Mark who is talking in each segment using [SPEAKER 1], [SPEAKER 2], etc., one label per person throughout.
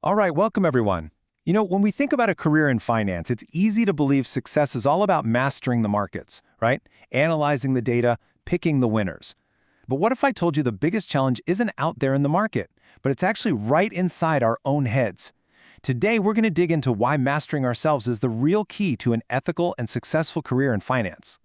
[SPEAKER 1] All right, welcome everyone. When we think about a career in finance, it's easy to believe success is all about mastering the markets, right? Analyzing the data, picking the winners. But what if I told you the biggest challenge isn't out there in the market, but it's actually right inside our own heads? Today, we're going to dig into why mastering ourselves is the real key to an ethical and successful career in finance.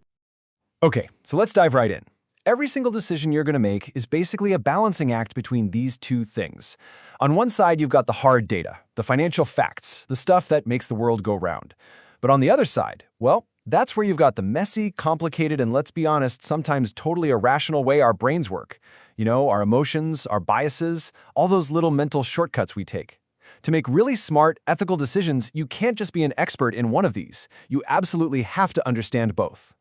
[SPEAKER 2] Okay, so let's dive right in. Every single decision you're going to make is basically a balancing act between these two things. On one side, you've got the hard data, the financial facts, the stuff that makes the world go round. But on the other side, well, that's where you've got the messy, complicated, and let's be honest, sometimes totally irrational way our brains work. Our emotions, our biases, all those little mental shortcuts we take. To make really smart, ethical decisions, you can't just be an expert in one of these. You absolutely have to understand both.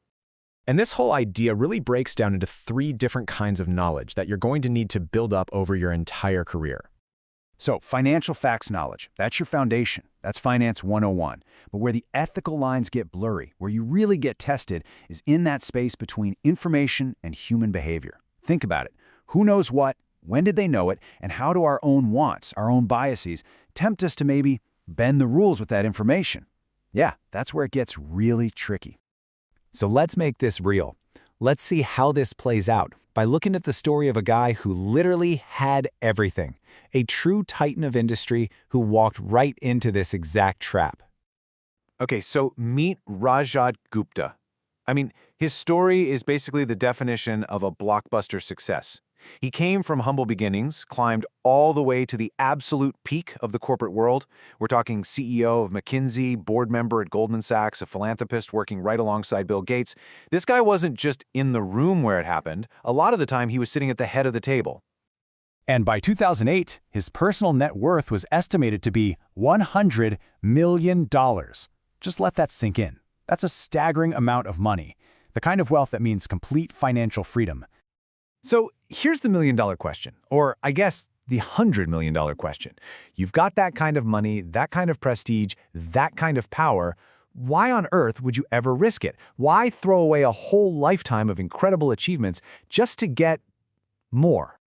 [SPEAKER 2] And this whole idea really breaks down into 3 different kinds of knowledge that you're going to need to build up over your entire career.
[SPEAKER 3] So, financial facts knowledge, that's your foundation. That's Finance 101. But where the ethical lines get blurry, where you really get tested, is in that space between information and human behavior. Think about it. Who knows what, when did they know it, and how do our own wants, our own biases, tempt us to maybe bend the rules with that information? Yeah, that's where it gets really tricky.
[SPEAKER 2] So let's make this real. Let's see how this plays out by looking at the story of a guy who literally had everything, a true titan of industry who walked right into this exact trap.
[SPEAKER 4] Okay, so meet Rakat Gupta. His story is basically the definition of a blockbuster success. He came from humble beginnings, climbed all the way to the absolute peak of the corporate world. We're talking CEO of McKinsey, board member at Goldman Sachs, a philanthropist working right alongside Bill Gates. This guy wasn't just in the room where it happened. A lot of the time, he was sitting at the head of the table.
[SPEAKER 3] And by 2008, his personal net worth was estimated to be $100 million. Just let that sink in. That's a staggering amount of money, the kind of wealth that means complete financial freedom.
[SPEAKER 2] So here's the million-dollar question, or I guess the $100 million question. You've got that kind of money, that kind of prestige, that kind of power. Why on earth would you ever risk it? Why throw away a whole lifetime of incredible achievements just to get more?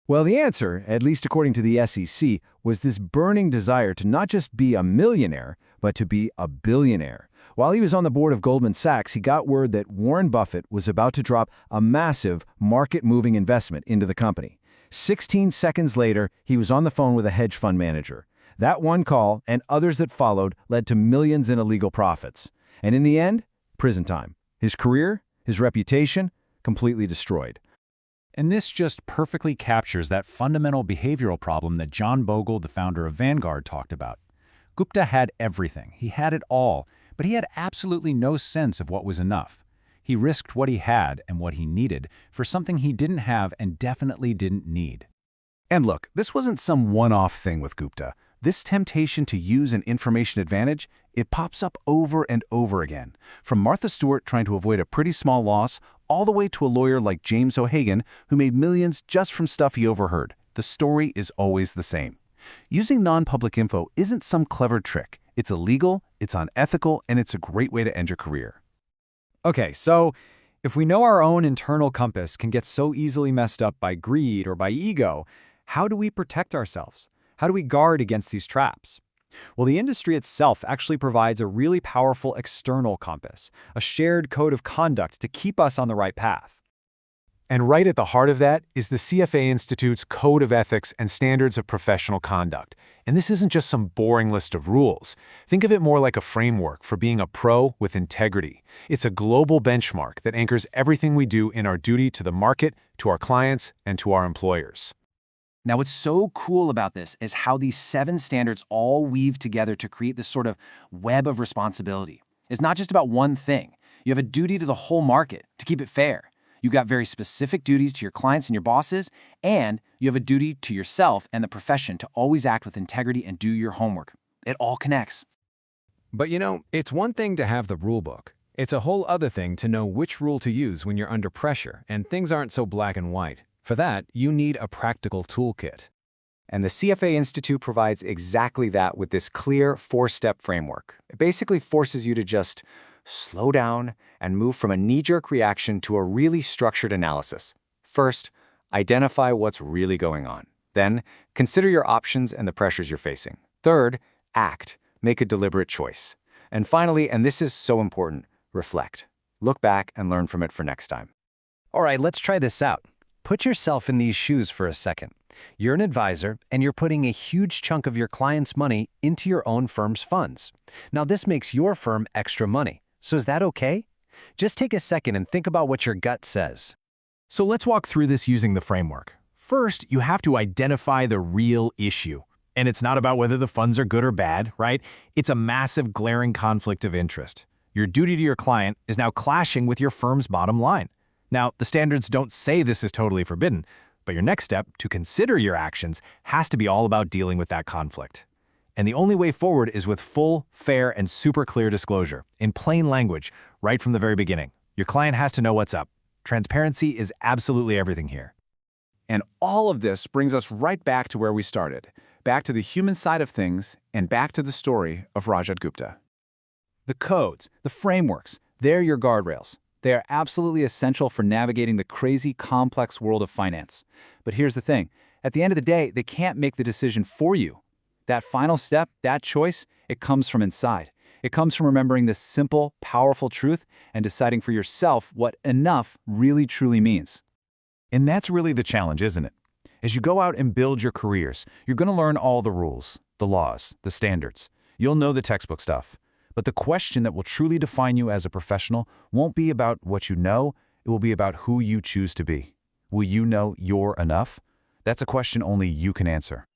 [SPEAKER 3] Well, the answer, at least according to the SEC, was this burning desire to not just be a millionaire, but to be a billionaire. While he was on the board of Goldman Sachs, he got word that Warren Buffett was about to drop a massive market-moving investment into the company. 16 seconds later, he was on the phone with a hedge fund manager. That one call and others that followed led to millions in illegal profits. And in the end, prison time. His career, his reputation, completely destroyed.
[SPEAKER 5] And this just perfectly captures that fundamental behavioral problem that John Bogle, the founder of Vanguard, talked about. Gupta had everything. He had it all, but he had absolutely no sense of what was enough. He risked what he had and what he needed for something he didn't have and definitely didn't need.
[SPEAKER 3] And look, this wasn't some one-off thing with Gupta. This temptation to use an information advantage, it pops up over and over again. From Martha Stewart trying to avoid a pretty small loss, all the way to a lawyer like James O'Hagan who made millions just from stuff he overheard. The story is always the same. Using non-public info isn't some clever trick. It's illegal, it's unethical, and it's a great way to end your career.
[SPEAKER 6] Okay, so if we know our own internal compass can get so easily messed up by greed or by ego, how do we protect ourselves? How do we guard against these traps? Well, the industry itself actually provides a really powerful external compass, a shared code of conduct to keep us on the right path.
[SPEAKER 4] And right at the heart of that is the CFA Institute's Code of Ethics and Standards of Professional Conduct. And this isn't just some boring list of rules. Think of it more like a framework for being a pro with integrity. It's a global benchmark that anchors everything we do in our duty to the market, to our clients, and to our employers.
[SPEAKER 7] Now, what's so cool about this is how these 7 standards all weave together to create this sort of web of responsibility. It's not just about one thing. You have a duty to the whole market to keep it fair. You've got very specific duties to your clients and your bosses, and you have a duty to yourself and the profession to always act with integrity and do your homework. It all connects.
[SPEAKER 2] But it's one thing to have the rule book. It's a whole other thing to know which rule to use when you're under pressure and things aren't so black and white. For that, you need a practical toolkit.
[SPEAKER 6] And the CFA Institute provides exactly that with this clear 4-step framework. It basically forces you to just slow down and move from a knee-jerk reaction to a really structured analysis. First, identify what's really going on. Then, consider your options and the pressures you're facing.
[SPEAKER 2] Third, act. Make a deliberate choice. And finally, and this is so important, reflect. Look back and learn from it for next time. All right, let's try this out. Put yourself in these shoes for a second. You're an advisor, and you're putting a huge chunk of your client's money into your own firm's funds. Now, this makes your firm extra money. So is that okay? Just take a second and think about what your gut says.
[SPEAKER 8] So let's walk through this using the framework. First, you have to identify the real issue. And it's not about whether the funds are good or bad, right? It's a massive, glaring conflict of interest. Your duty to your client is now clashing with your firm's bottom line. Now, the standards don't say this is totally forbidden, but your next step, to consider your actions, has to be all about dealing with that conflict. And the only way forward is with full, fair, and super clear disclosure, in plain language, right from the very beginning. Your client has to know what's up. Transparency is absolutely everything here.
[SPEAKER 9] And all of this brings us right back to where we started, back to the human side of things and back to the story of Rakat Gupta.
[SPEAKER 6] The codes, the frameworks, they're your guardrails. They are absolutely essential for navigating the crazy, complex world of finance. But here's the thing. At the end of the day, they can't make the decision for you. That final step, that choice, it comes from inside. It comes from remembering this simple, powerful truth and deciding for yourself what enough really truly means.
[SPEAKER 5] And that's really the challenge, isn't it? As you go out and build your careers, you're going to learn all the rules, the laws, the standards. You'll know the textbook stuff. But the question that will truly define you as a professional won't be about what you know, it will be about who you choose to be. Will you know you're enough? That's a question only you can answer.